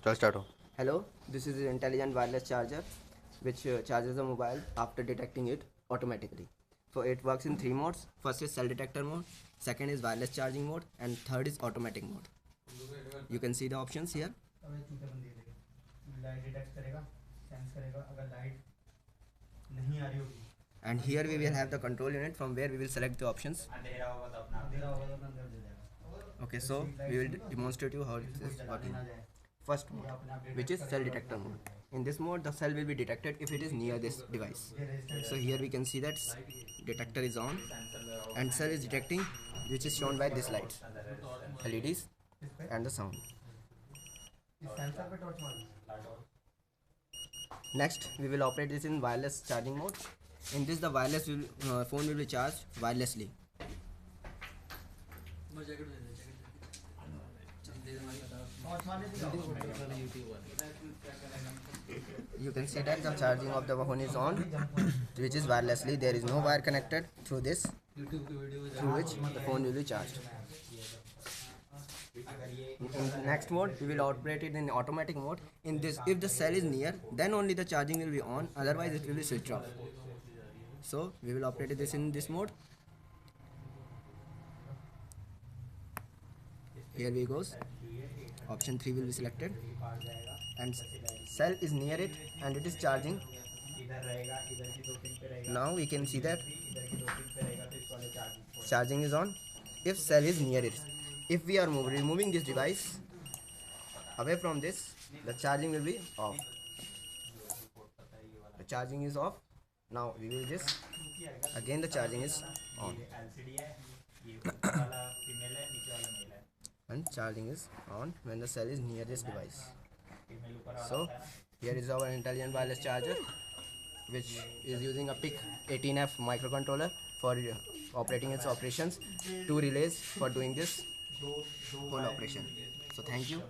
चल स्टार्ट हो. Hello, this is an intelligent wireless charger which charges the mobile after detecting it automatically. So it works in three modes. First is cell detector mode, second is wireless charging mode, and third is automatic mode. You can see the options here. Light detect करेगा, sense करेगा अगर light नहीं आ रही होगी. And here we will have the control unit from where we will select the options. अंधेरा होगा तो अपना अंधेरा दे देगा. Okay, so we will demonstrate you how it is working. First mode, which is cell detector mode. In this mode, the cell will be detected if it is near this device. So here we can see that detector is on and cell is detecting, which is shown by this lights, LEDs, and the sound. Next, we will operate this in wireless charging mode. In this, the phone will be charged wirelessly. You can see that the charging of the phone is on, which is wirelessly. There is no wire connected through this, through which the phone will be charged. In next mode, we will operate it in automatic mode. In this, if the cell is near, then only the charging will be on, otherwise it will be switched off. So we will operate this in this mode. Here we goes. Option 3 will be selected and cell is near it and it is charging. Now we can see that charging is on if cell is near it. If we are removing this device away from this, the charging will be off. The charging is off. Now we will just again the charging is on and charging is on when the cell is near this device. So here is our intelligent wireless charger, which is using a PIC 18F microcontroller for operating its operations, two relays for doing this whole operation. So thank you.